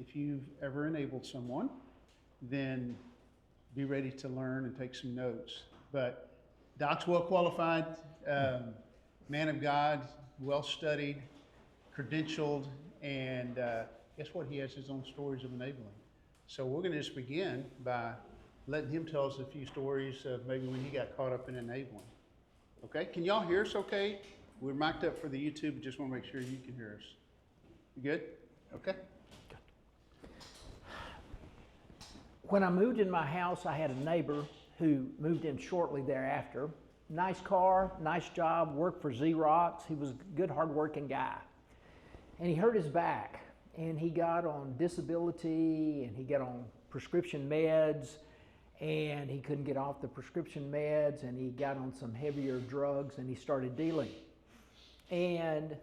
if you've ever enabled someone, then be ready to learn and take some notes. But Doc's well qualified, man of God, well studied, credentialed, and guess what? He has his own stories of enabling. So we're going to just begin by letting him tell us a few stories of maybe when he got caught up in enabling. Okay? Can y'all hear us okay? We're mic'd up for the YouTube, but just want to make sure you can hear us. You good? Okay. When I moved in my house, I had a neighbor who moved in shortly thereafter. Nice car, nice job, worked for Xerox. He was a good, hard-working guy. And he hurt his back, and he got on disability, and he got on prescription meds, and he couldn't get off the prescription meds, and he got on some heavier drugs, and he started dealing. And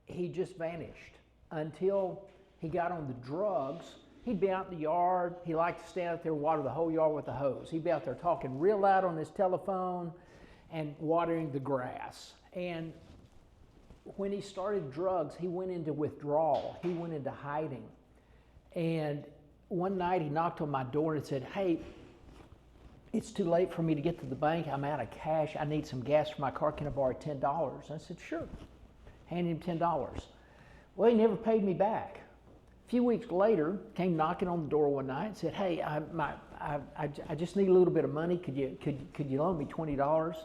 he just vanished until he got on the drugs. He'd be out in the yard. He liked to stand out there and water the whole yard with a hose. He'd be out there talking real loud on his telephone and watering the grass. And when he started drugs, he went into withdrawal. He went into hiding. And one night he knocked on my door and said, "Hey, it's too late for me to get to the bank. I'm out of cash. I need some gas for my car. Can I borrow $10? I said, "Sure." Handed him $10. Well, he never paid me back. A few weeks later, came knocking on the door one night and said, "Hey, I just need a little bit of money. Could you loan me $20?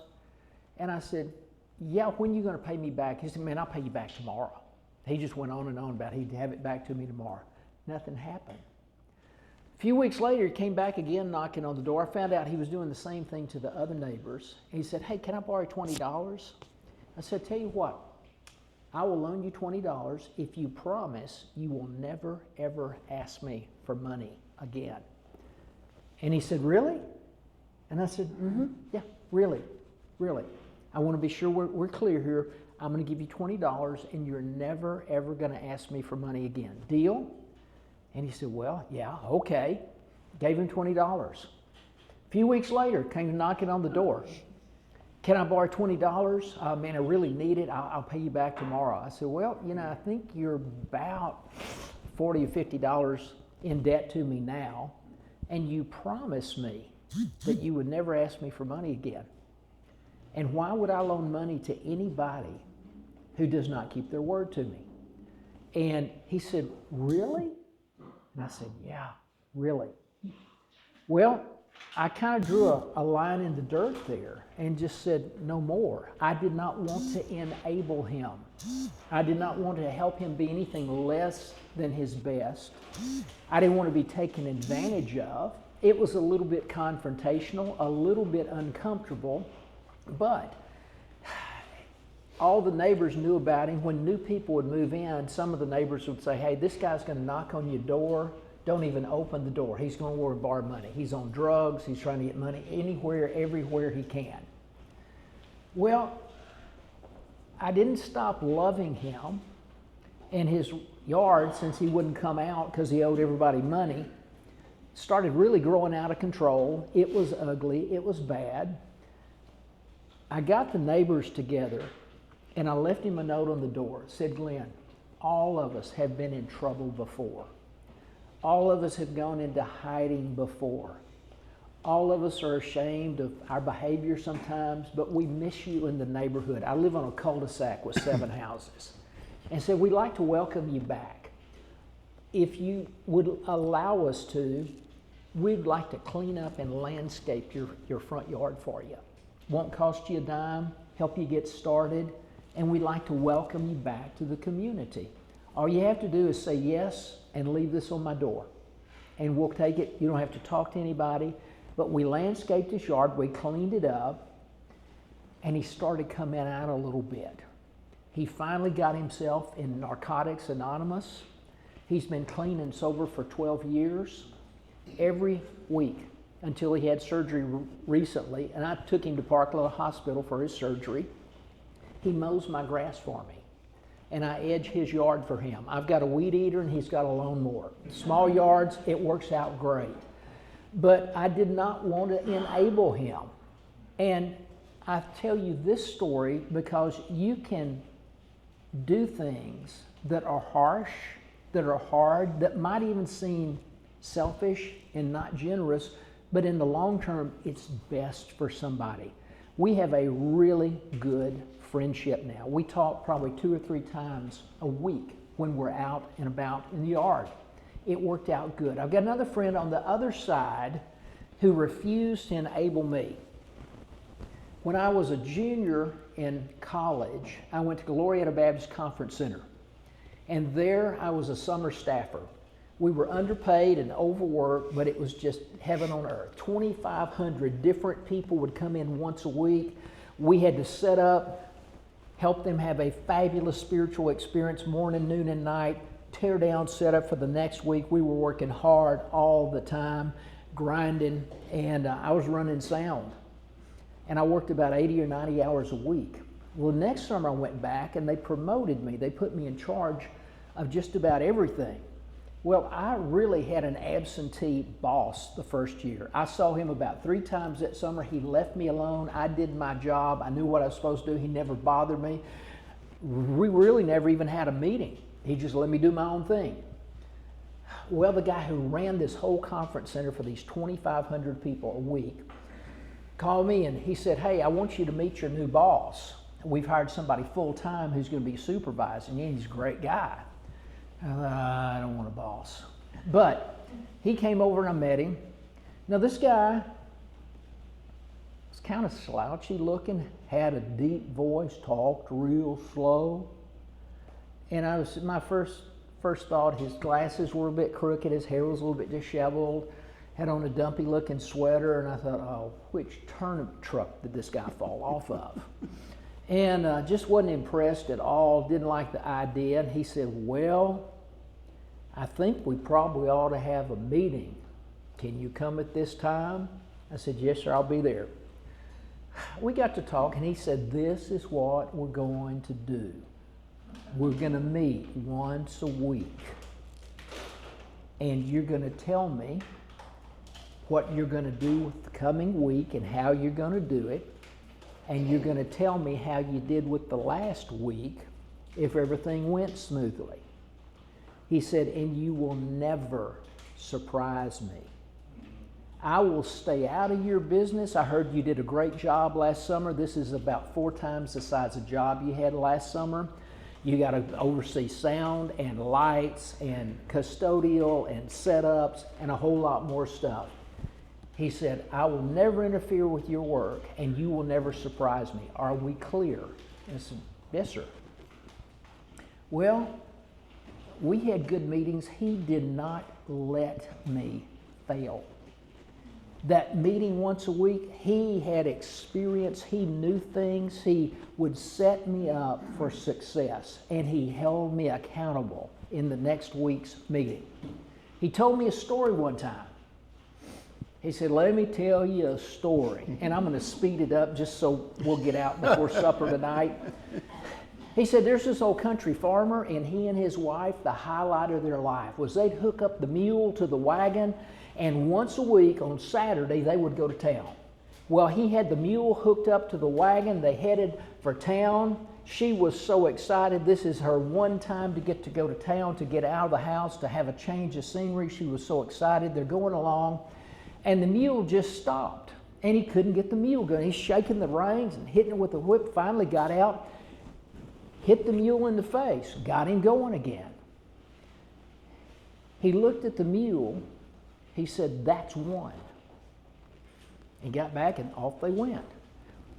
And I said, "Yeah, when are you going to pay me back?" He said, "Man, I'll pay you back tomorrow." He just went on and on about he'd have it back to me tomorrow. Nothing happened. A few weeks later, he came back again knocking on the door. I found out he was doing the same thing to the other neighbors. He said, "Hey, can I borrow $20? I said, "Tell you what, I will loan you $20 if you promise you will never, ever ask me for money again." And he said, "Really?" And I said, "Yeah, really. I want to be sure we're clear here. I'm going to give you $20 and you're never, ever going to ask me for money again. Deal?" And he said, "Well, yeah, okay." Gave him $20. A few weeks later, came knocking on the door. "Can I borrow $20? Man, I really need it. I'll pay you back tomorrow." I said, "Well, I think you're about $40 or $50 in debt to me now, and you promised me that you would never ask me for money again. And why would I loan money to anybody who does not keep their word to me?" And he said, "Really?" And I said, "Yeah, really." Well, I kind of drew a line in the dirt there and just said no more. I did not want to enable him. I did not want to help him be anything less than his best. I didn't want to be taken advantage of. It was a little bit confrontational, a little bit uncomfortable, but all the neighbors knew about him. When new people would move in, some of the neighbors would say, "Hey, this guy's going to knock on your door. Don't even open the door. He's going to borrow money. He's on drugs. He's trying to get money anywhere, everywhere he can." Well, I didn't stop loving him, and his yard, since he wouldn't come out because he owed everybody money, started really growing out of control. It was ugly. It was bad. I got the neighbors together, and I left him a note on the door. It said, "Glenn, all of us have been in trouble before. All of us have gone into hiding before. All of us are ashamed of our behavior sometimes, but we miss you in the neighborhood." I live on a cul-de-sac with 7 houses. And said, "We'd like to welcome you back. If you would allow us to, we'd like to clean up and landscape your front yard for you. Won't cost you a dime, help you get started, and we'd like to welcome you back to the community. All you have to do is say yes and leave this on my door, and we'll take it. You don't have to talk to anybody." But we landscaped his yard, we cleaned it up, and he started coming out a little bit. He finally got himself in Narcotics Anonymous. He's been clean and sober for 12 years, every week until he had surgery recently, and I took him to Parkland Hospital for his surgery. He mows my grass for me, and I edge his yard for him. I've got a weed eater and he's got a lawnmower. Small yards, it works out great. But I did not want to enable him. And I tell you this story because you can do things that are harsh, that are hard, that might even seem selfish and not generous, but in the long term, it's best for somebody. We have a really good friendship now. We talk probably 2 or 3 times a week when we're out and about in the yard. It worked out good. I've got another friend on the other side who refused to enable me. When I was a junior in college, I went to Glorieta Baptist Conference Center, and there I was a summer staffer. We were underpaid and overworked, but it was just heaven on earth. 2,500 different people would come in once a week. We had to set up, help them have a fabulous spiritual experience morning, noon, and night, tear down, set up for the next week. We were working hard all the time, grinding, and I was running sound. And I worked about 80 or 90 hours a week. Well, next summer I went back and they promoted me. They put me in charge of just about everything. Well, I really had an absentee boss the first year. I saw him about 3 times that summer. He left me alone. I did my job. I knew what I was supposed to do. He never bothered me. We really never even had a meeting. He just let me do my own thing. Well, the guy who ran this whole conference center for these 2,500 people a week called me and he said, "Hey, I want you to meet your new boss. We've hired somebody full-time who's going to be supervising you. He's a great guy." I don't want a boss. But he came over and I met him. Now this guy was kind of slouchy looking, had a deep voice, talked real slow. And my first thought, his glasses were a bit crooked, his hair was a little bit disheveled, had on a dumpy looking sweater, and I thought, oh, which turnip truck did this guy fall off of? And just wasn't impressed at all, didn't like the idea. And he said, "Well, I think we probably ought to have a meeting. Can you come at this time?" I said, "Yes, sir, I'll be there." We got to talk, and he said, "This is what we're going to do. We're going to meet once a week, and you're going to tell me what you're going to do with the coming week and how you're going to do it. And you're going to tell me how you did with the last week if everything went smoothly." He said, "And you will never surprise me. I will stay out of your business. I heard you did a great job last summer. This is about 4 times the size of job you had last summer. You got to oversee sound and lights and custodial and setups and a whole lot more stuff." He said, "I will never interfere with your work and you will never surprise me. Are we clear?" I said, "Yes, sir." Well, we had good meetings. He did not let me fail. That meeting once a week, he had experience, he knew things, he would set me up for success, and he held me accountable in the next week's meeting. He told me a story one time. He said, "Let me tell you a story." And I'm going to speed it up just so we'll get out before supper tonight. He said, "There's this old country farmer, and he and his wife, the highlight of their life was they'd hook up the mule to the wagon, and once a week on Saturday, they would go to town. Well, he had the mule hooked up to the wagon. They headed for town. She was so excited. This is her one time to go to town, to get out of the house, to have a change of scenery. She was so excited. They're going along. And the mule just stopped, and he couldn't get the mule going. He's shaking the reins and hitting it with the whip. Finally got out, hit the mule in the face, got him going again. He looked at the mule. He said, "That's one." He got back, and off they went.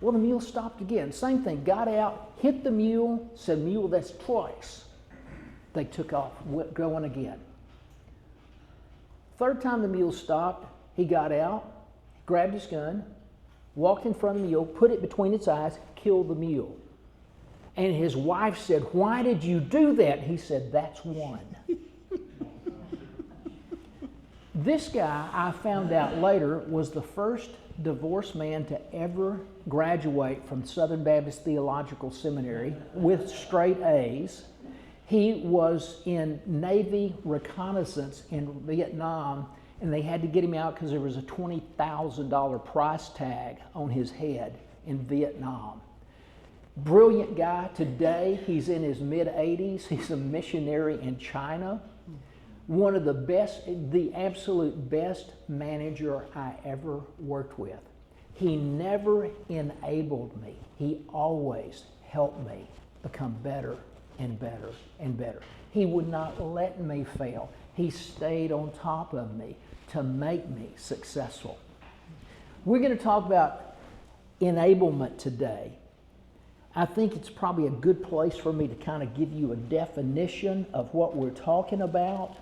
Well, the mule stopped again. Same thing, got out, hit the mule, said, "Mule, that's twice." They took off, going again. Third time the mule stopped, he got out, grabbed his gun, walked in front of the mule, put it between its eyes, killed the mule. And his wife said, "Why did you do that?" He said, "That's one." This guy, I found out later, was the first divorced man to ever graduate from Southern Baptist Theological Seminary with straight A's. He was in Navy reconnaissance in Vietnam, and they had to get him out because there was a $20,000 price tag on his head in Vietnam. Brilliant guy. Today, he's in his mid-80s. He's a missionary in China. one of the best, the absolute best manager I ever worked with. He never enabled me. He always helped me become better and better and better. He would not let me fail. He stayed on top of me to make me successful. We're going to talk about enablement today. I think it's probably a good place for me to kind of give you a definition of what we're talking about.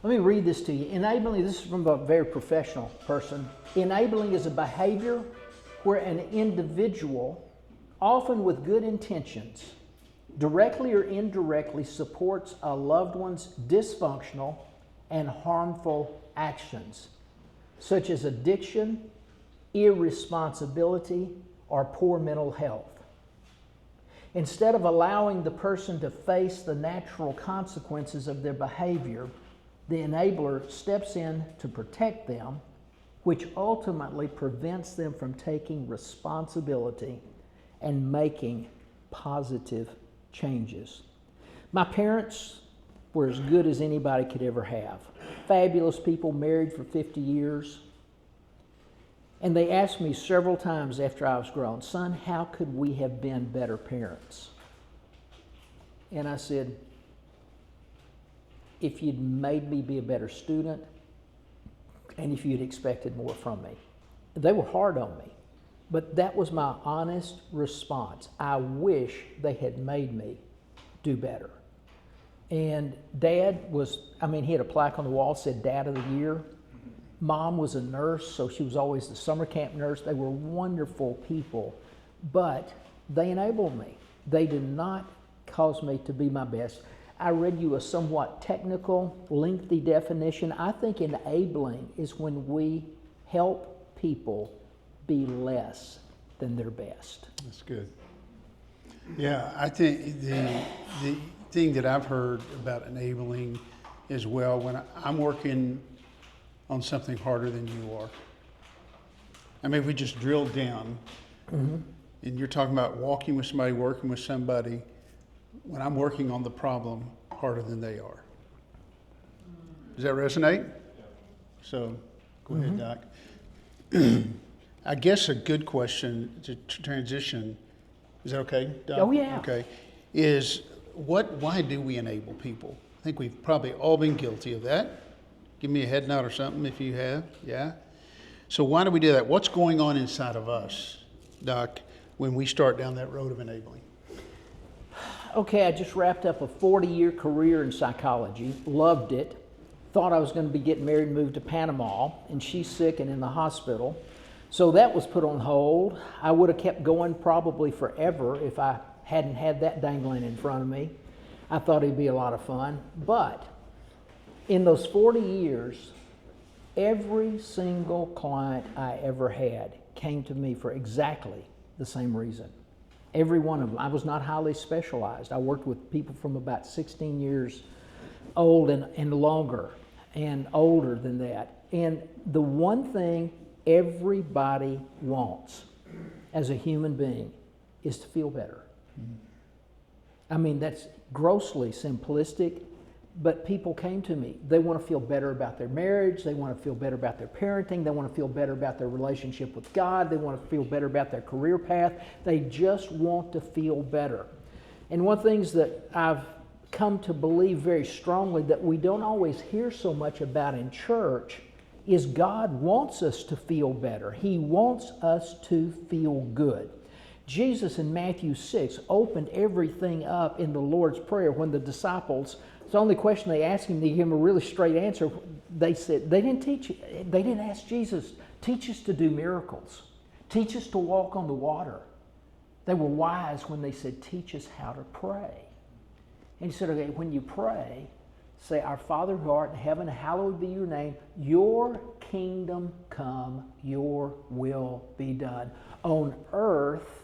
Let me read this to you. Enabling, this is from a very professional person. Enabling is a behavior where an individual, often with good intentions, directly or indirectly supports a loved one's dysfunctional and harmful actions, such as addiction, irresponsibility, or poor mental health. Instead of allowing the person to face the natural consequences of their behavior, the enabler steps in to protect them, which ultimately prevents them from taking responsibility and making positive changes. My parents were as good as anybody could ever have. Fabulous people, married for 50 years. And they asked me several times after I was grown, son, how could we have been better parents? And I said, if you'd made me be a better student, and if you'd expected more from me. They were hard on me, but that was my honest response. I wish they had made me do better. And Dad was, he had a plaque on the wall that said Dad of the Year. Mom was a nurse, so she was always the summer camp nurse. They were wonderful people, but they enabled me. They did not cause me to be my best. I read you a somewhat technical, lengthy definition. I think enabling is when we help people be less than their best. That's good. Yeah, I think the thing that I've heard about enabling as well, when I'm working on something harder than you are. If we just drill down, and you're talking about walking with somebody, working with somebody, when I'm working on the problem harder than they are. Does that resonate? Yeah. So, go ahead, Doc. I guess a good question to transition, is that okay, Doc? Oh, yeah. Okay, is why do we enable people? I think we've probably all been guilty of that. Give me a head nod or something if you have, yeah? So why do we do that? What's going on inside of us, Doc, when we start down that road of enabling? Okay, I just wrapped up a 40-year career in psychology, loved it, thought I was going to be getting married and moved to Panama, and she's sick and in the hospital. So that was put on hold. I would have kept going probably forever if I hadn't had that dangling in front of me. I thought it'd be a lot of fun. But in those 40 years, every single client I ever had came to me for exactly the same reason. Every one of them. I was not highly specialized. I worked with people from about 16 years old and longer, and older than that. And the one thing everybody wants as a human being is to feel better. That's grossly simplistic, but people came to me. They want to feel better about their marriage. They want to feel better about their parenting. They want to feel better about their relationship with God. They want to feel better about their career path. They just want to feel better. And one of the things that I've come to believe very strongly that we don't always hear so much about in church is God wants us to feel better. He wants us to feel good. Jesus in Matthew 6 opened everything up in the Lord's Prayer when the disciples, the only question they asked him, they gave him a really straight answer. They said, they didn't ask Jesus, teach us to do miracles. Teach us to walk on the water. They were wise when they said, teach us how to pray. And he said, okay, when you pray, say, our Father who art in heaven, hallowed be your name. Your kingdom come, your will be done on earth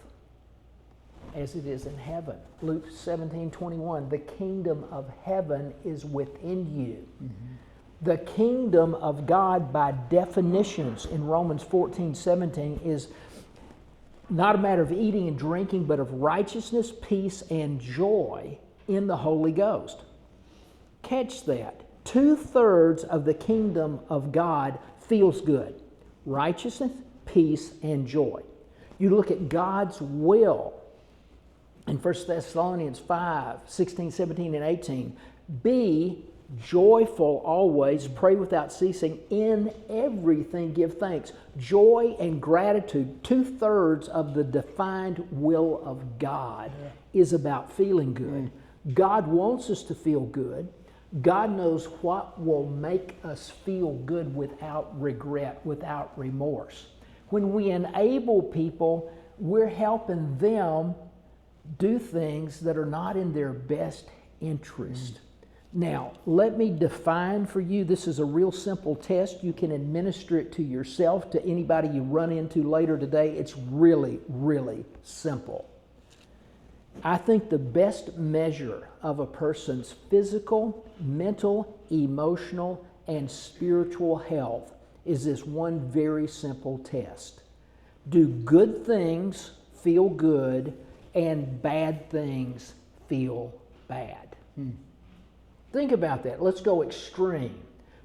as it is in heaven. Luke 17:21, the kingdom of heaven is within you. The kingdom of God, by definitions in Romans 14:17, is not a matter of eating and drinking, but of righteousness, peace, and joy in the Holy Ghost. Catch that. 2/3 of the kingdom of God feels good. Righteousness, peace, and joy. You look at God's will in 1 Thessalonians 5, 16, 17, and 18. Be joyful always, pray without ceasing, in everything give thanks. Joy and gratitude, 2/3 of the defined will of God is about feeling good. God wants us to feel good. God knows what will make us feel good without regret, without remorse. When we enable people, we're helping them do things that are not in their best interest. Now, let me define for you, this is a real simple test. You can administer it to yourself, to anybody you run into later today. It's really, really simple. I think the best measure of a person's physical, mental, emotional, and spiritual health is this one very simple test. Do good things feel good and bad things feel bad? Think about that. Let's go extreme.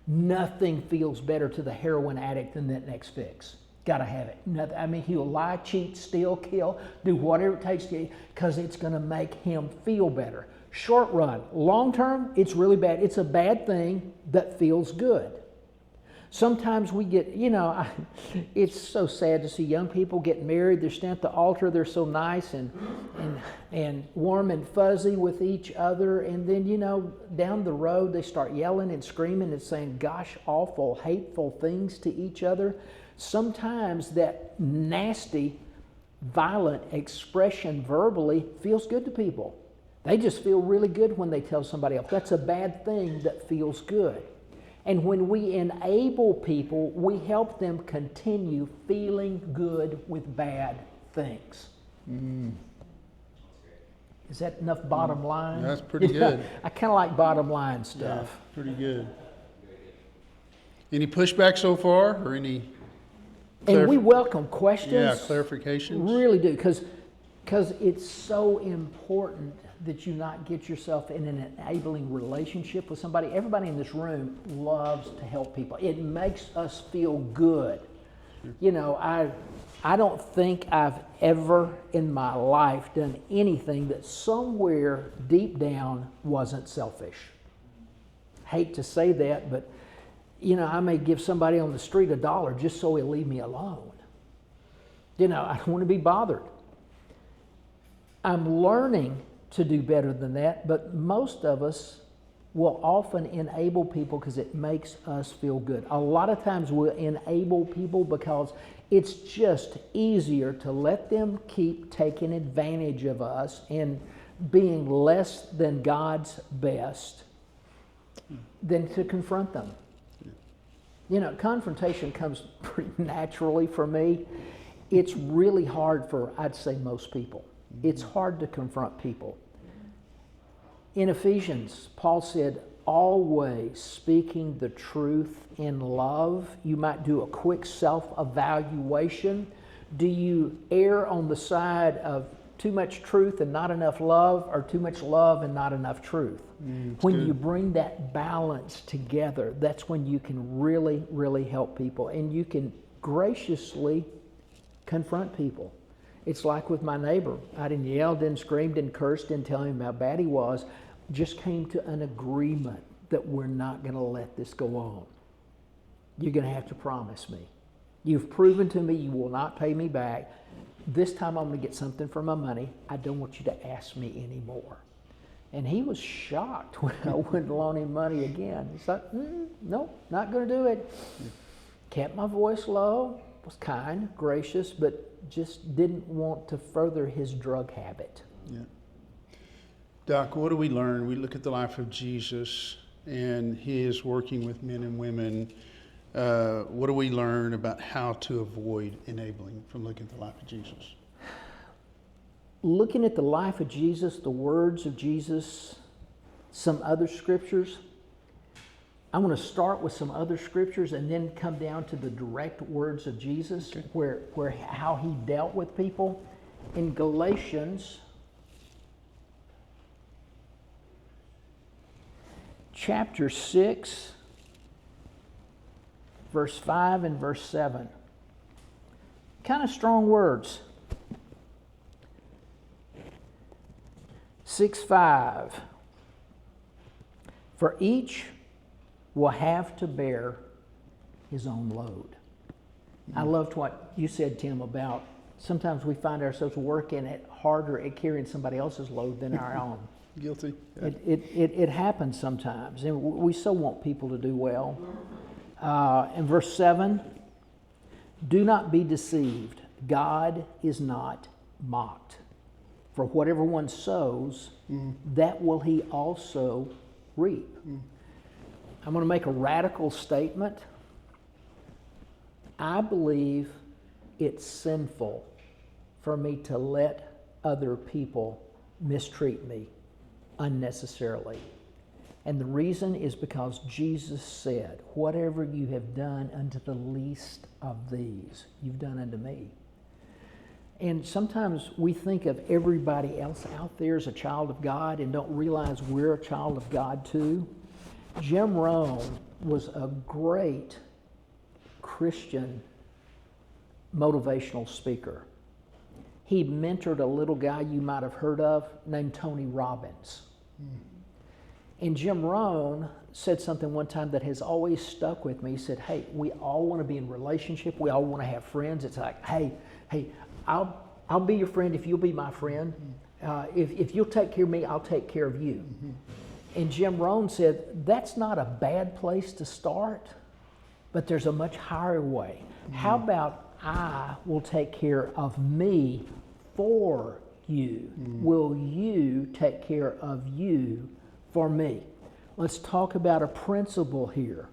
Nothing feels better to the heroin addict than that next fix. Got to have it. Nothing, I mean, he'll lie, cheat, steal, kill, do whatever it takes to, because it's going to make him feel better. Short run. Long term, it's really bad. It's a bad thing that feels good. Sometimes we get, it's so sad to see young people get married. They're standing at the altar. They're so nice and warm and fuzzy with each other. And then, down the road, they start yelling and screaming and saying, gosh, awful, hateful things to each other. Sometimes that nasty, violent expression verbally feels good to people. They just feel really good when they tell somebody else. That's a bad thing that feels good. And when we enable people, we help them continue feeling good with bad things. Is that enough bottom line? That's pretty good. I kind of like bottom line stuff. Yeah, pretty good. Any pushback so far, or any? And we welcome questions. Yeah, clarifications. Really do, because it's so important that you not get yourself in an enabling relationship with somebody. Everybody in this room loves to help people. It makes us feel good. I don't think I've ever in my life done anything that somewhere deep down wasn't selfish. Hate to say that, but I may give somebody on the street $1 just so he'll leave me alone. I don't want to be bothered. I'm learning to do better than that, but most of us will often enable people because it makes us feel good. A lot of times we'll enable people because it's just easier to let them keep taking advantage of us and being less than God's best than to confront them. Confrontation comes pretty naturally for me. It's really hard for, I'd say, most people. It's hard to confront people. In Ephesians, Paul said, always speaking the truth in love. You might do a quick self-evaluation. Do you err on the side of too much truth and not enough love, or too much love and not enough truth? When you bring that balance together, that's when you can really, really help people, and you can graciously confront people. It's like with my neighbor. I didn't yell, didn't scream, didn't curse, didn't tell him how bad he was. Just came to an agreement that we're not going to let this go on. You're going to have to promise me. You've proven to me you will not pay me back. This time I'm going to get something for my money. I don't want you to ask me anymore. And he was shocked when I wouldn't loan him money again. He's like, no, not going to do it. Kept my voice low, was kind, gracious, but just didn't want to further his drug habit. Yeah. Doc, what do we learn? We look at the life of Jesus, and he is working with men and women. What do we learn about how to avoid enabling from looking at the life of Jesus? Looking at the life of Jesus, the words of Jesus, some other scriptures, I'm going to start with some other scriptures and then come down to the direct words of Jesus, where how he dealt with people. In Galatians chapter 6, verse 5 and verse 7. Kind of strong words. 6:5. For each will have to bear his own load. I loved what you said, Tim, about sometimes we find ourselves working harder at carrying somebody else's load than our own. Guilty. Yeah. It happens sometimes, and we so want people to do well. In verse 7, do not be deceived. God is not mocked. For whatever one sows, that will he also reap. I'm going to make a radical statement. I believe it's sinful for me to let other people mistreat me unnecessarily. And the reason is because Jesus said, whatever you have done unto the least of these, you've done unto me. And sometimes we think of everybody else out there as a child of God and don't realize we're a child of God too. Jim Rohn was a great Christian motivational speaker. He mentored a little guy you might have heard of named Tony Robbins. And Jim Rohn said something one time that has always stuck with me. He said, hey, we all want to be in relationship. We all want to have friends. It's like, hey, I'll be your friend if you'll be my friend. If you'll take care of me, I'll take care of you. And Jim Rohn said, that's not a bad place to start, but there's a much higher way. How about I will take care of me for you? Will you take care of you for me? Let's talk about a principle here.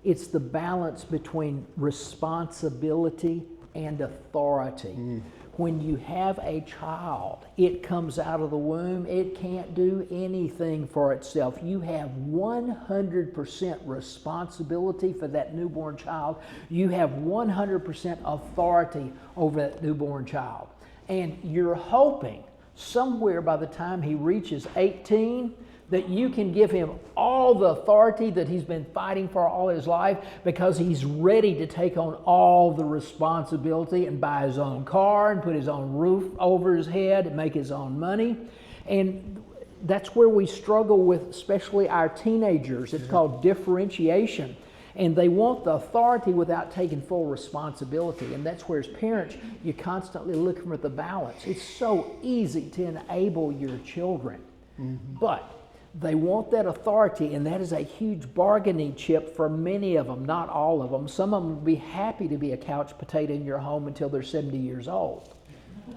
It's the balance between responsibility and authority. When you have a child, it comes out of the womb, it can't do anything for itself. You have 100% responsibility for that newborn child. You have 100% authority over that newborn child. And you're hoping somewhere by the time he reaches 18, that you can give him all the authority that he's been fighting for all his life, because he's ready to take on all the responsibility and buy his own car and put his own roof over his head and make his own money. And that's where we struggle with, especially our teenagers. It's called differentiation. And they want the authority without taking full responsibility. And that's where, as parents, you're constantly looking for the balance. It's so easy to enable your children. But they want that authority, and that is a huge bargaining chip for many of them, not all of them. Some of them will be happy to be a couch potato in your home until they're 70 years old.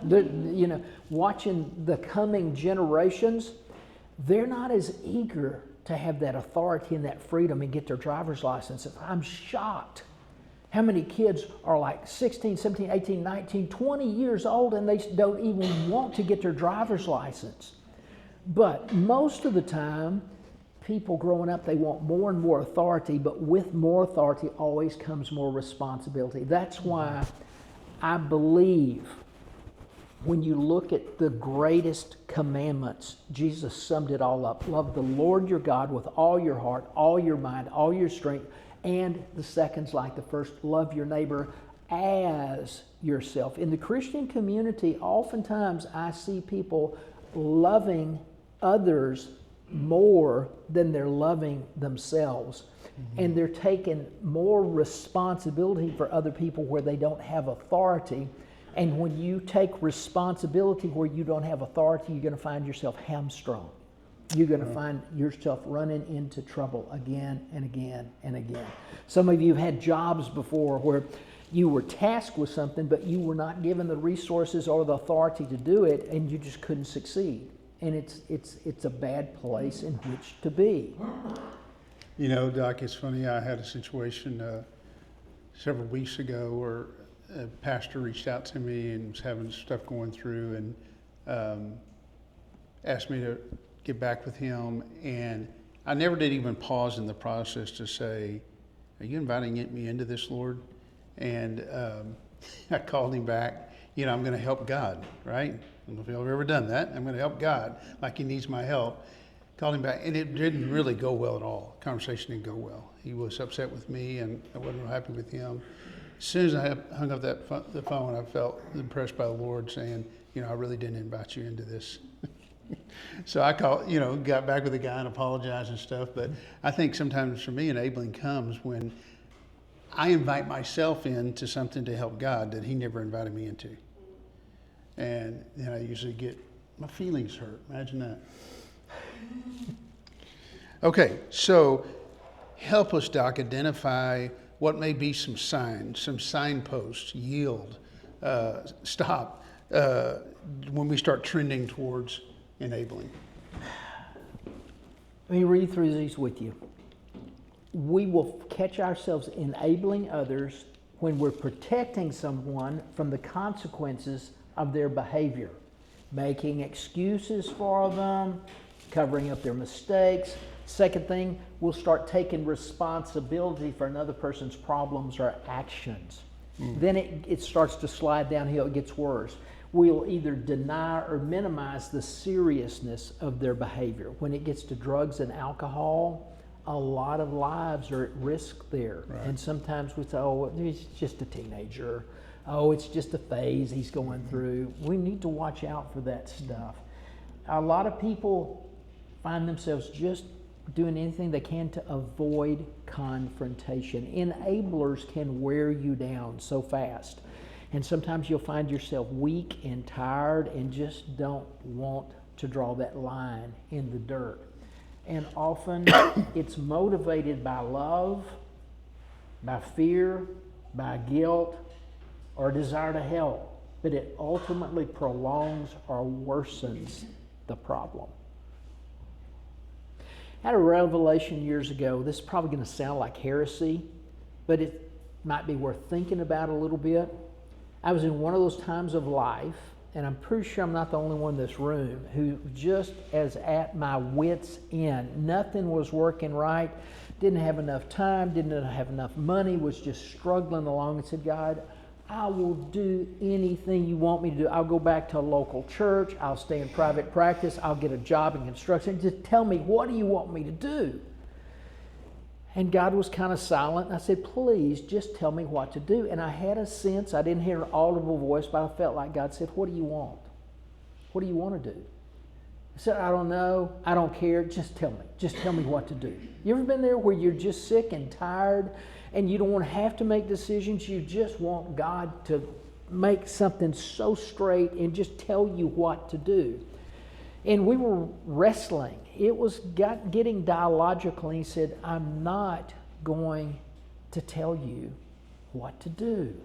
You know, watching the coming generations, they're not as eager to have that authority and that freedom and get their driver's license. I'm shocked how many kids are like 16, 17, 18, 19, 20 years old and they don't even want to get their driver's license. But most of the time, people growing up, they want more and more authority, but with more authority always comes more responsibility. That's why I believe when you look at the greatest commandments, Jesus summed it all up. Love the Lord your God with all your heart, all your mind, all your strength, and the second's like the first, love your neighbor as yourself. In the Christian community, oftentimes I see people loving others more than they're loving themselves. And they're taking more responsibility for other people where they don't have authority. And when you take responsibility where you don't have authority, you're going to find yourself hamstrung. You're going to find yourself running into trouble again and again and again. Some of you have had jobs before where you were tasked with something, but you were not given the resources or the authority to do it, and you just couldn't succeed. And it's a bad place in which to be. You know, Doc, it's funny. I had a situation several weeks ago where a pastor reached out to me and was having stuff going through, and asked me to get back with him. And I never did even pause in the process to say, are you inviting me into this, Lord? And I called him back. I'm going to help God, right? I don't know if y'all have ever done that. I'm going to help God like he needs my help. Called him back, and it didn't really go well at all. Conversation didn't go well. He was upset with me, and I wasn't real happy with him. As soon as I hung up the phone, I felt impressed by the Lord saying, I really didn't invite you into this. So I got back with the guy and apologized and stuff. But I think sometimes for me, enabling comes when I invite myself into something to help God that he never invited me into. And then I usually get my feelings hurt. Imagine that. Okay, so help us, Doc, identify what may be some signs, some signposts, yield, stop, when we start trending towards enabling. Let me read through these with you. We will catch ourselves enabling others when we're protecting someone from the consequences of their behavior, making excuses for them, covering up their mistakes. Second thing, we'll start taking responsibility for another person's problems or actions. Then it starts to slide downhill, it gets worse. We'll either deny or minimize the seriousness of their behavior. When it gets to drugs and alcohol, a lot of lives are at risk there. Right. And sometimes we say, oh, he's just a teenager. Oh, it's just a phase he's going through. We need to watch out for that stuff. A lot of people find themselves just doing anything they can to avoid confrontation. Enablers can wear you down so fast. And sometimes you'll find yourself weak and tired and just don't want to draw that line in the dirt. And often it's motivated by love, by fear, by guilt, or desire to help. But it ultimately prolongs or worsens the problem. I had a revelation years ago. This is probably going to sound like heresy, but it might be worth thinking about a little bit. I was in one of those times of life, and I'm pretty sure I'm not the only one in this room, who just as at my wit's end. Nothing was working right, didn't have enough time, didn't have enough money, was just struggling along, and said, God, I will do anything you want me to do. I'll go back to a local church, I'll stay in private practice, I'll get a job in construction. Just tell me, what do you want me to do? And God was kind of silent. And I said, please, just tell me what to do. And I had a sense, I didn't hear an audible voice, but I felt like God said, what do you want? What do you want to do? I said, I don't know. I don't care. Just tell me. Just tell me what to do. You ever been there where you're just sick and tired and you don't want to have to make decisions? You just want God to make something so straight and just tell you what to do. And we were wrestling. It was getting dialogical. And he said, I'm not going to tell you what to do.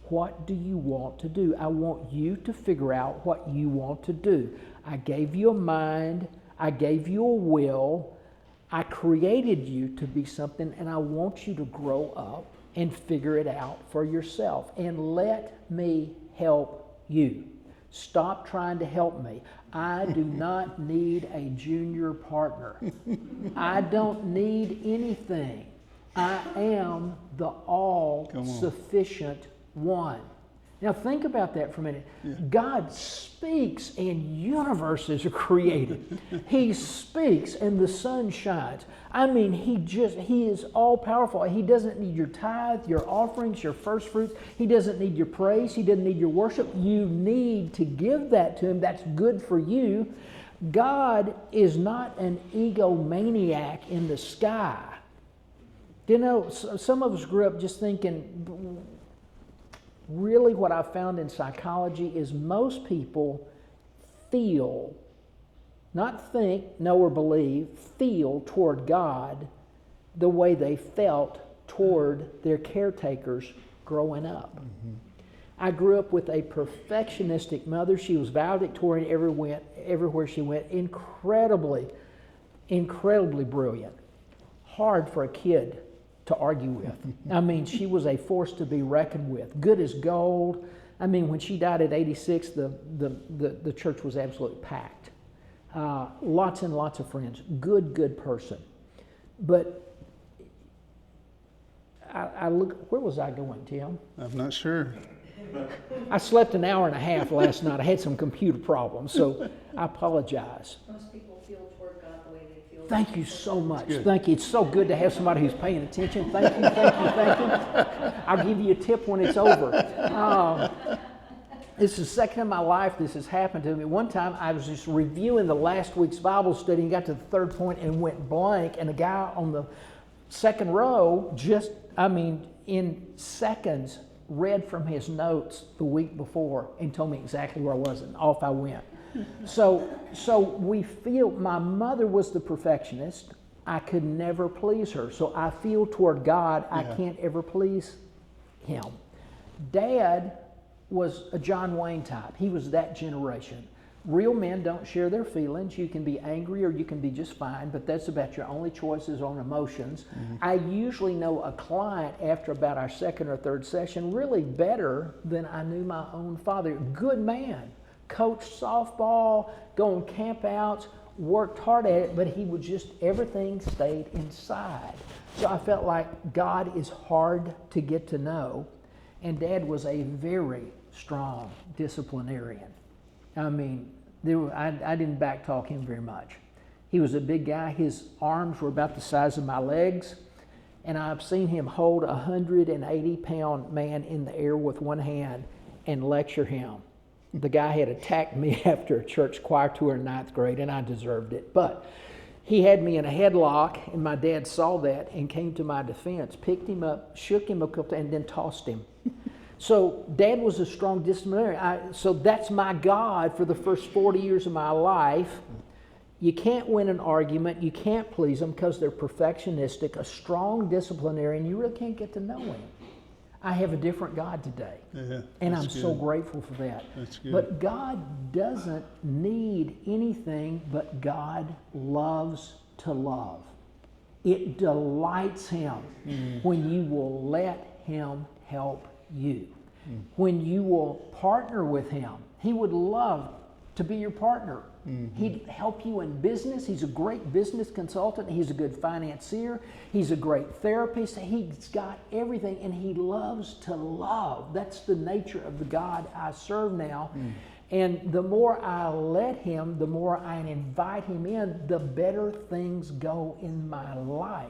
What do you want to do? I want you to figure out what you want to do. I gave you a mind. I gave you a will. I created you to be something, and I want you to grow up and figure it out for yourself. And let me help you. Stop trying to help me. I do not need a junior partner. I don't need anything. I am the all-sufficient one. Now think about that for a minute. Yeah. God speaks and universes are created. He speaks and the sun shines. I mean, He is all powerful. He doesn't need your tithe, your offerings, your first fruits. He doesn't need your praise. He doesn't need your worship. You need to give that to Him. That's good for you. God is not an egomaniac in the sky. You know, some of us grew up just thinking, really what I found in psychology is most people feel, not think, know or believe, feel toward God the way they felt toward their caretakers growing up. Mm-hmm. I grew up with a perfectionistic mother. She was valedictorian everywhere she went. Incredibly brilliant. Hard for a kid to argue with. I mean, she was a force to be reckoned with. Good as gold. I mean, when she died at 86, the church was absolutely packed. lots and lots of friends. Good person. But I look, where was I going, Tim? I'm not sure. I slept an hour and a half last night. I had some computer problems, so I apologize. Most people feel toward God the way they feel. Thank you so much. Good. Thank you. It's so good to have somebody who's paying attention. Thank you, thank you, thank you. I'll give you a tip when it's over. This is the second time in my life this has happened to me. One time I was just reviewing the last week's Bible study and got to the third point and went blank, and a guy on the second row in seconds read from his notes the week before and told me exactly where I was, and off I went. So we feel, my mother was the perfectionist. I could never please her. So I feel toward God, I can't ever please him. Dad was a John Wayne type. He was that generation. Real men don't share their feelings. You can be angry or you can be just fine, but that's about your only choices on emotions. Mm-hmm. I usually know a client after about our second or third session really better than I knew my own father. Good man, coached softball, go on campouts, worked hard at it, but he would just, everything stayed inside. So I felt like God is hard to get to know, and Dad was a very strong disciplinarian. I mean, I didn't backtalk him very much. He was a big guy. His arms were about the size of my legs, and I've seen him hold a 180-pound man in the air with one hand and lecture him. The guy had attacked me after a church choir tour in 9th grade, and I deserved it. But he had me in a headlock, and my dad saw that and came to my defense, picked him up, shook him a couple times, and then tossed him. So Dad was a strong disciplinarian. So that's my God for the first 40 years of my life. You can't win an argument. You can't please them because they're perfectionistic. A strong disciplinarian, you really can't get to know him. I have a different God today. Yeah, and I'm so grateful for that. That's good. But God doesn't need anything, but God loves to love. It delights him when you will let him help you. When you will partner with him. He would love to be your partner. He'd help you in business. He's a great business consultant. He's a good financier. He's a great therapist. He's got everything, and he loves to love. That's the nature of the God I serve now. And the more I let him, the more I invite him in, the better things go in my life.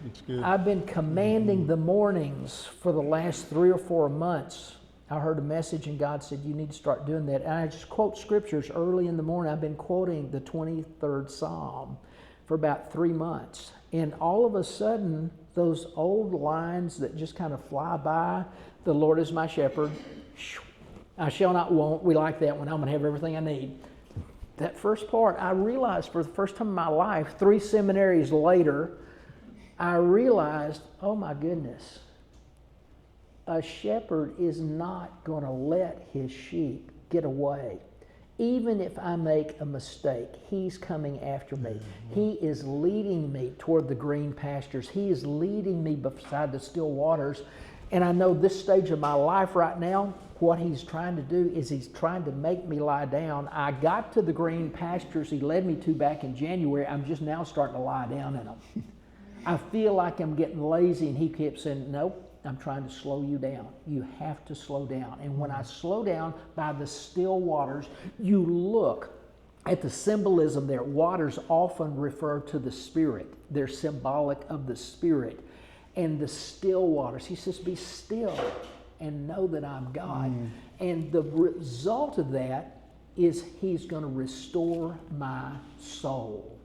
That's good. I've been commanding the mornings for the last 3 or 4 months. I heard a message and God said, you need to start doing that. And I just quote scriptures early in the morning. I've been quoting the 23rd Psalm for about 3 months. And all of a sudden, those old lines that just kind of fly by, the Lord is my shepherd, I shall not want. We like that one. I'm going to have everything I need. That first part, I realized for the first time in my life, 3 seminaries later, I realized, oh my goodness, a shepherd is not going to let his sheep get away. Even if I make a mistake, he's coming after me. He is leading me toward the green pastures. He is leading me beside the still waters. And I know this stage of my life right now, what he's trying to do is he's trying to make me lie down. I got to the green pastures he led me to back in January. I'm just now starting to lie down in them. I feel like I'm getting lazy, and he kept saying, nope, I'm trying to slow you down. You have to slow down. And when I slow down by the still waters, you look at the symbolism there. Waters often refer to the Spirit. They're symbolic of the Spirit. And the still waters, he says, be still and know that I'm God. And the result of that is he's going to restore my soul.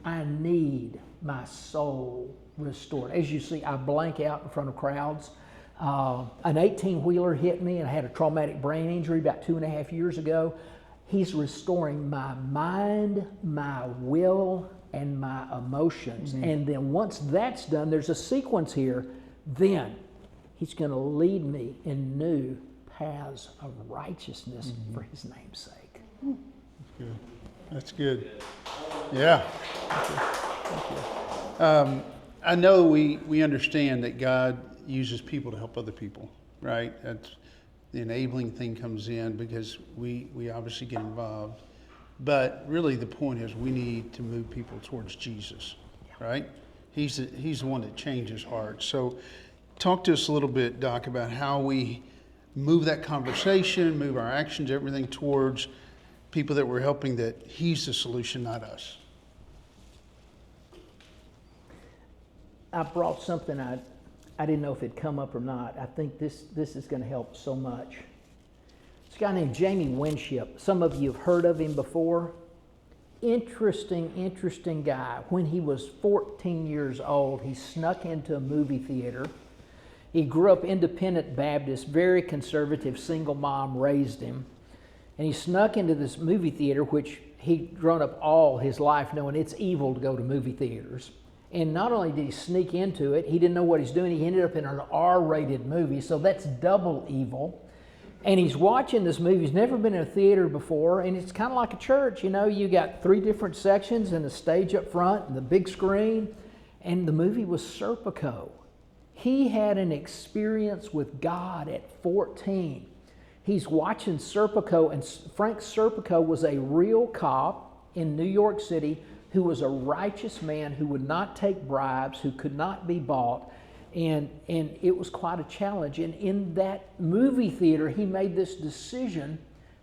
I need my soul restored. As you see, I blank out in front of crowds. An 18-wheeler hit me, and I had a traumatic brain injury about 2.5 years ago. He's restoring my mind, my will, and my emotions. And then once that's done, there's a sequence here. Then he's going to lead me in new paths of righteousness for his name's sake. That's good. That's good. Yeah. Thank you. I know we understand that God uses people to help other people, right? That's the enabling thing comes in because we obviously get involved. But really the point is we need to move people towards Jesus, right? He's the one that changes hearts. So talk to us a little bit, Doc, about how we move that conversation, move our actions, everything towards people that we're helping, that he's the solution, not us. I brought something I didn't know if it'd come up or not. I think this is going to help so much. This guy named Jamie Winship. Some of you have heard of him before. Interesting guy. When he was 14 years old, he snuck into a movie theater. He grew up independent Baptist, very conservative, single mom raised him. And he snuck into this movie theater, which he'd grown up all his life knowing it's evil to go to movie theaters. And not only did he sneak into it, he didn't know what he's doing. He ended up in an R-rated movie, so that's double evil. And he's watching this movie. He's never been in a theater before, and it's kind of like a church. You know, you got 3 different sections and the stage up front and the big screen. And the movie was Serpico. He had an experience with God at 14. He's watching Serpico, and Frank Serpico was a real cop in New York City who was a righteous man who would not take bribes, who could not be bought. And it was quite a challenge. And in that movie theater, he made this decision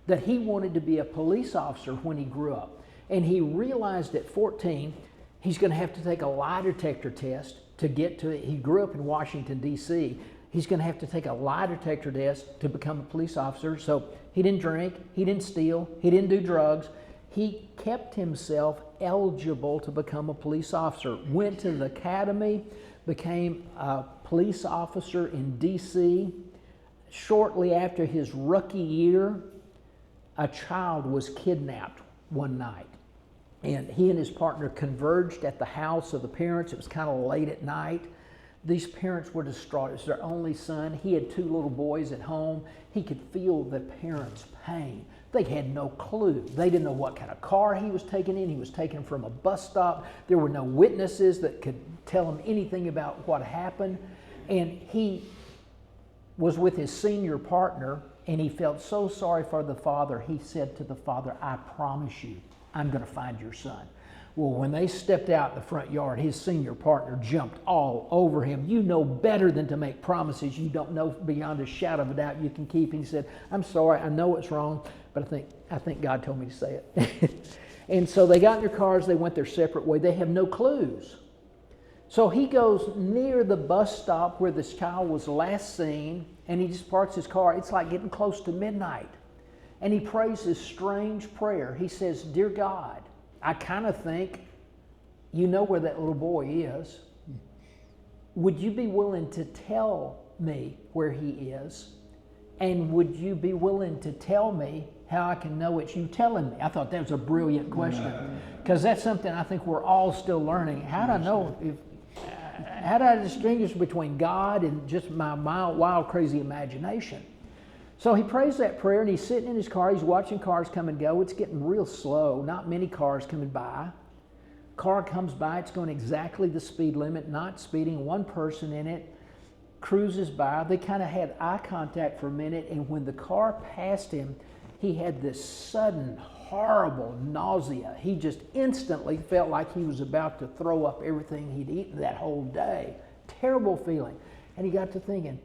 that he wanted to be a police officer when he grew up. And he realized at 14, he's going to have to take a lie detector test to get to it. He grew up in Washington, D.C. He's going to have to take a lie detector test to become a police officer. So he didn't drink, he didn't steal, he didn't do drugs. He kept himself eligible to become a police officer, went to the academy, became a police officer in D.C. Shortly after his rookie year, a child was kidnapped one night. And he and his partner converged at the house of the parents. It was kind of late at night. These parents were distraught. It was their only son. He had 2 little boys at home. He could feel the parents' pain. They had no clue. They didn't know what kind of car he was taken in. He was taken from a bus stop. There were no witnesses that could tell him anything about what happened. And he was with his senior partner, and he felt so sorry for the father. He said to the father, "I promise you, I'm going to find your son." Well, when they stepped out in the front yard, his senior partner jumped all over him. "You know better than to make promises you don't know beyond a shadow of a doubt you can keep." And he said, "I'm sorry, I know it's wrong, but I think God told me to say it." And so they got in their cars, they went their separate way. They have no clues. So he goes near the bus stop where this child was last seen, and he just parks his car. It's like getting close to midnight. And he prays this strange prayer. He says, "Dear God, I kind of think you know where that little boy is. Would you be willing to tell me where he is? And would you be willing to tell me how I can know it's you telling me?" I thought that was a brilliant question, because that's something I think we're all still learning. How do I know how do I distinguish between God and just my wild, crazy imagination? So he prays that prayer, and he's sitting in his car. He's watching cars come and go. It's getting real slow. Not many cars coming by. Car comes by. It's going exactly the speed limit, not speeding. One person in it cruises by. They kind of had eye contact for a minute, and when the car passed him, he had this sudden, horrible nausea. He just instantly felt like he was about to throw up everything he'd eaten that whole day. Terrible feeling. And he got to thinking,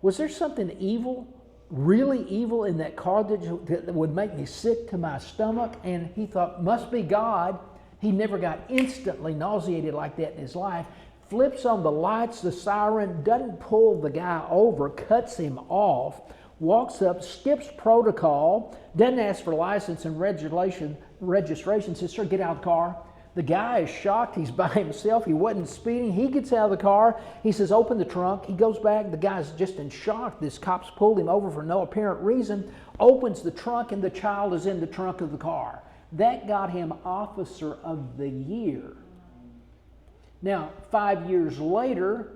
was there something evil, really evil in that car that would make me sick to my stomach? And he thought, must be God. He never got instantly nauseated like that in his life. Flips on the lights, the siren, doesn't pull the guy over, cuts him off, walks up, skips protocol, doesn't ask for license and registration, says, "Sir, get out of the car." The guy is shocked. He's by himself. He wasn't speeding. He gets out of the car. He says, "Open the trunk." He goes back. The guy's just in shock. This cop's pulled him over for no apparent reason. Opens the trunk, and the child is in the trunk of the car. That got him Officer of the Year. Now, 5 years later,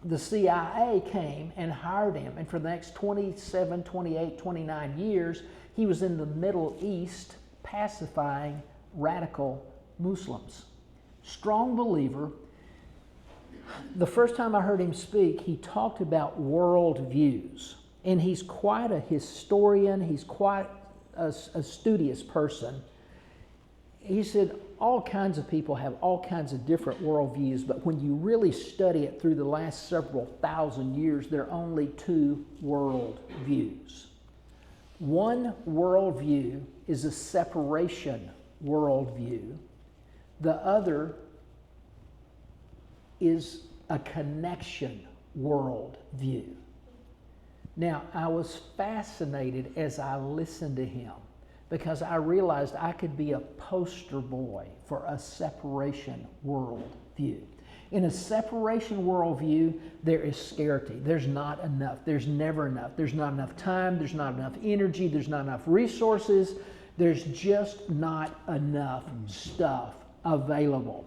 the CIA came and hired him. And for the next 27, 28, 29 years, he was in the Middle East pacifying radical Muslims. Strong believer. The first time I heard him speak, he talked about world views. And he's quite a historian. He's quite a studious person. He said all kinds of people have all kinds of different worldviews, but when you really study it through the last several thousand years, there are only two worldviews. One worldview is a separation worldview. The other is a connection worldview. Now, I was fascinated as I listened to him because I realized I could be a poster boy for a separation worldview. In a separation worldview, there is scarcity. There's not enough. There's never enough. There's not enough time. There's not enough energy. There's not enough resources. There's just not enough stuff available.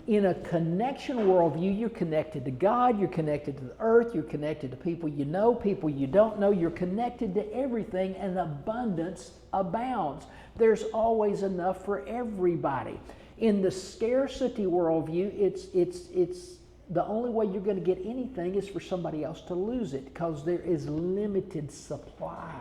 In a connection worldview, you're connected to God, you're connected to the earth, you're connected to people you know, people you don't know, you're connected to everything, and abundance abounds. There's always enough for everybody. In the scarcity worldview, it's the only way you're going to get anything is for somebody else to lose it because there is limited supply.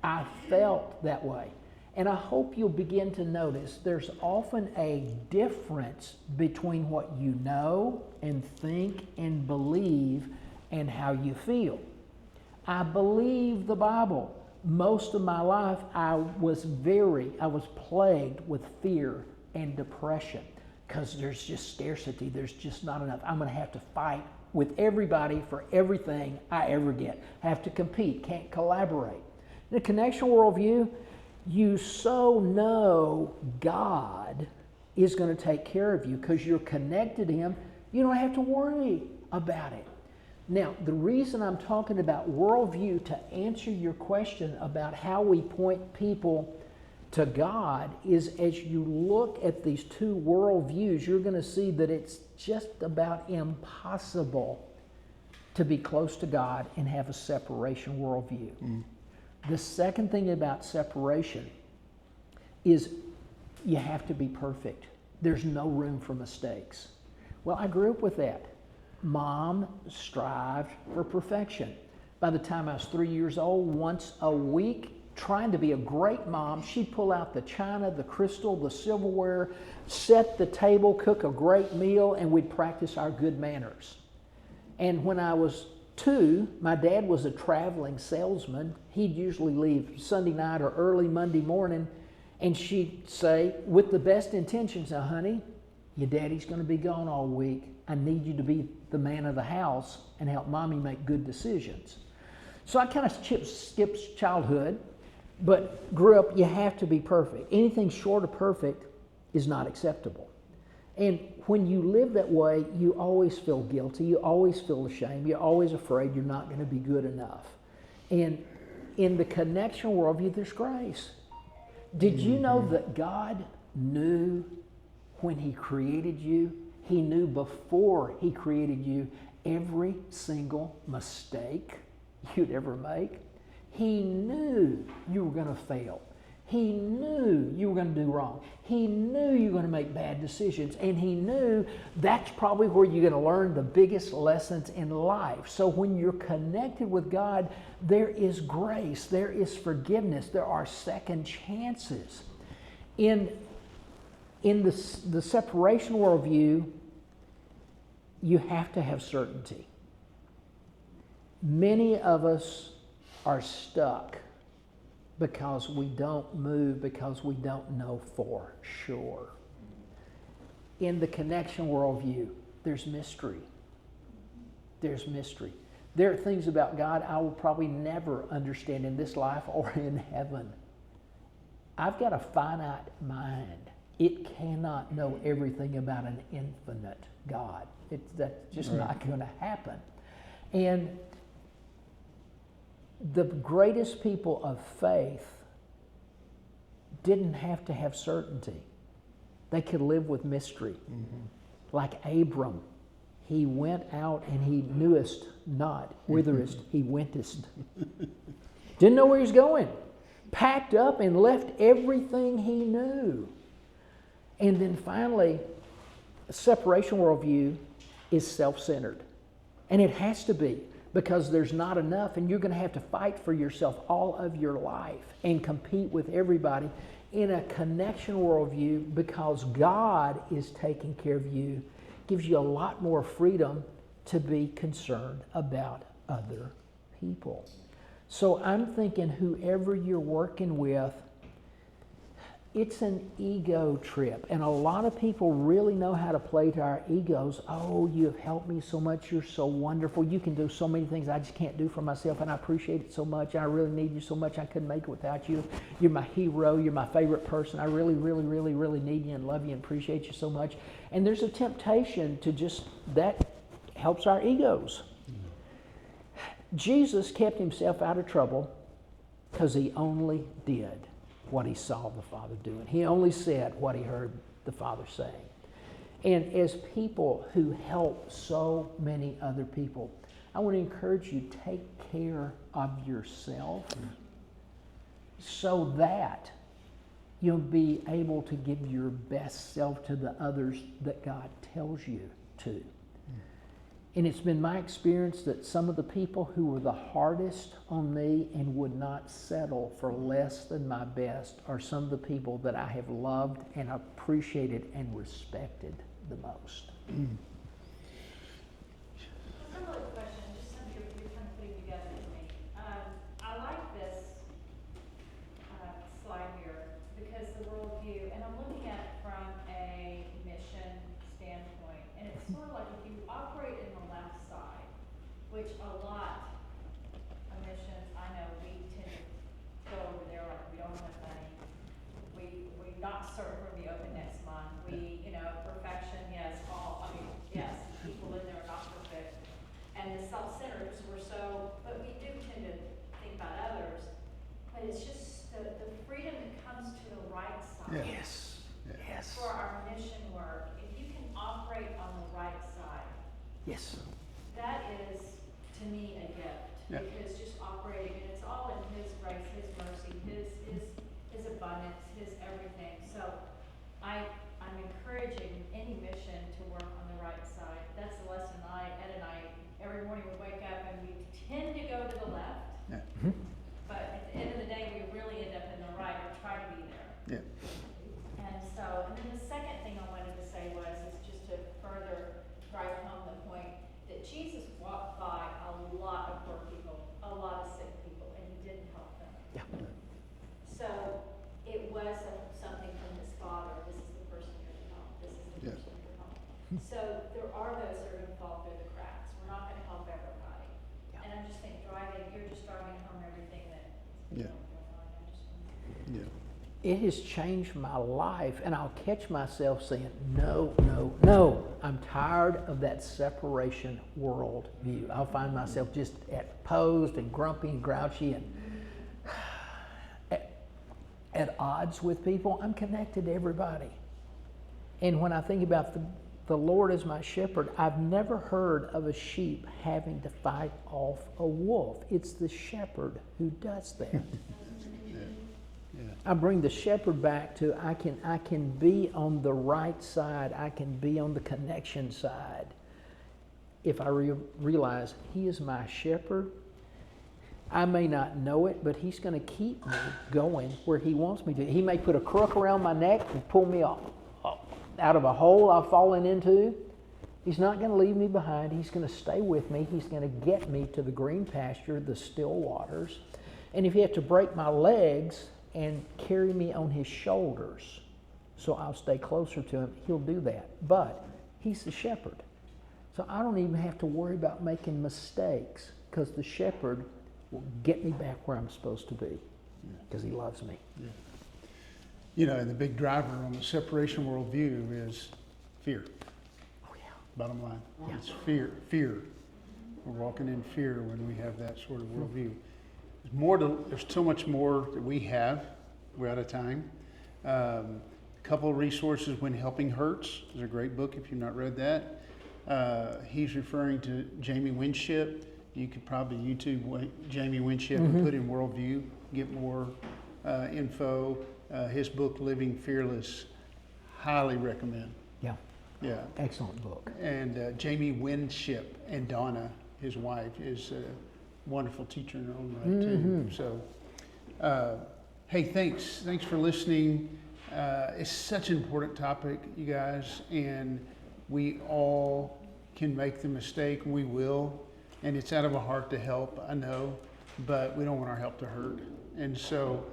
I felt that way. And I hope you'll begin to notice there's often a difference between what you know and think and believe and how you feel. I believe the Bible. Most of my life I was plagued with fear and depression because there's just scarcity. There's just not enough. I'm going to have to fight with everybody for everything I ever get. I have to compete, can't collaborate. In a connection worldview, you so know God is going to take care of you because you're connected to Him. You don't have to worry about it. Now, the reason I'm talking about worldview to answer your question about how we point people to God is as you look at these two worldviews, you're going to see that it's just about impossible to be close to God and have a separation worldview. The second thing about separation is you have to be perfect. There's no room for mistakes. Well, I grew up with that. Mom strived for perfection. By the time I was 3 years old, once a week, trying to be a great mom, she'd pull out the china, the crystal, the silverware, set the table, cook a great meal, and we'd practice our good manners. And when I was 2, my dad was a traveling salesman. He'd usually leave Sunday night or early Monday morning, and she'd say, with the best intentions, now, honey, your daddy's going to be gone all week. I need you to be the man of the house and help mommy make good decisions. So I kind of skipped childhood, but grew up, you have to be perfect. Anything short of perfect is not acceptable. And when you live that way, you always feel guilty, you always feel ashamed, you're always afraid you're not going to be good enough. And in the connection worldview, there's grace. Did you know that God knew when He created you? He knew before He created you every single mistake you'd ever make. He knew you were going to fail. He knew you were going to do wrong. He knew you were going to make bad decisions. And He knew that's probably where you're going to learn the biggest lessons in life. So when you're connected with God, there is grace, there is forgiveness, there are second chances. In the separation worldview, you have to have certainty. Many of us are stuck because we don't move, because we don't know for sure. In the connection worldview, there's mystery. There's mystery. There are things about God I will probably never understand in this life or in heaven. I've got a finite mind. It cannot know everything about an infinite God. That's just not going to happen. And the greatest people of faith didn't have to have certainty. They could live with mystery. Like Abram, he went out and he knewest not, whitherest he wentest. Didn't know where he was going. Packed up and left everything he knew. And then finally, a separation worldview is self-centered. And it has to be. because there's not enough, and you're going to have to fight for yourself all of your life and compete with everybody in a connection worldview, because God is taking care of you, gives you a lot more freedom to be concerned about other people. So I'm thinking whoever you're working with, it's an ego trip. And a lot of people really know how to play to our egos. Oh, you have helped me so much. You're so wonderful. You can do so many things I just can't do for myself. And I appreciate it so much. I really need you so much. I couldn't make it without you. You're my hero. You're my favorite person. I really, really, really, really need you and love you and appreciate you so much. And there's a temptation to just, that helps our egos. Jesus kept himself out of trouble because he only did what he saw the Father doing. He only said what he heard the Father saying. And as people who help so many other people, I want to encourage you, take care of yourself so that you'll be able to give your best self to the others that God tells you to. And it's been my experience that some of the people who were the hardest on me and would not settle for less than my best are some of the people that I have loved and appreciated and respected the most. Similar question, just something you're kind of putting together for me. I like this slide here because the worldview, and I'm looking at it from a mission standpoint, and it's sort of like if you operate in the left side, which a lot of missions, I know we tend to go over there like we don't have money. We not serve from the open next month. We, perfection, yes, yes, people in there are not perfect. And the self-centered, because but we do tend to think about others. But it's just the freedom that comes to the right side. Yes. Yes. For our mission work, if you can operate on the right side, Yes. that is, to me, a gift. Yeah. Because just operating, and it's all in his grace, his mercy, his abundance, his everything. So I'm encouraging any mission to work on the right side. That's the lesson Ed and I, every morning we wake up and we tend to go to the left. Yeah. But at the end of the day, we really end up in the right or try to be there. Yeah. And then the second thing I wanted to say is just to further drive home the point that Jesus walked by a lot of poor people, a lot of sick people, and he didn't help them. Yeah. So it was something from his Father. This is the person you're to help. This is the Yeah. person you're to help. So there are those that are going to fall through the cracks. We're not going to help everybody. Yeah. And I'm just thinking, you're just driving home everything that Yeah. going on. I just Yeah. It has changed my life, and I'll catch myself saying, no, no, no. I'm tired of that separation world view. I'll find myself just opposed and grumpy and grouchy and at odds with people. I'm connected to everybody. And when I think about the Lord as my shepherd, I've never heard of a sheep having to fight off a wolf. It's the shepherd who does that. I bring the shepherd back to I can be on the right side. I can be on the connection side. If I realize he is my shepherd, I may not know it, but he's going to keep me going where he wants me to. He may put a crook around my neck and pull me out of a hole I've fallen into. He's not going to leave me behind. He's going to stay with me. He's going to get me to the green pasture, the still waters. And if he has to break my legs and carry me on his shoulders so I'll stay closer to him, he'll do that. But he's the shepherd. So I don't even have to worry about making mistakes because the shepherd will get me back where I'm supposed to be because he loves me. Yeah. And the big driver on the separation worldview is fear. Oh, yeah. Bottom line. Yeah. It's fear. Fear. We're walking in fear when we have that sort of worldview. There's so much more that we have. We're out of time. A couple of resources, When Helping Hurts. There's a great book if you've not read that. He's referring to Jamie Winship. You could probably YouTube Jamie Winship and put in worldview, get more info. His book, Living Fearless, highly recommend. Yeah. Yeah. Excellent book. And Jamie Winship and Donna his wife is a wonderful teacher in her own right too. So, hey, thanks for listening. It's such an important topic, you guys, and we all can make the mistake. We will, and it's out of a heart to help, I know, but we don't want our help to hurt. And so,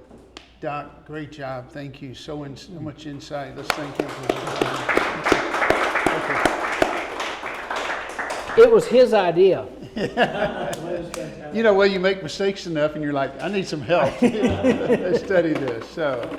Doc, great job. Thank you. So much insight. Let's thank him for It was his idea. you know, well, you make mistakes enough and you're like, I need some help. Let's study this. So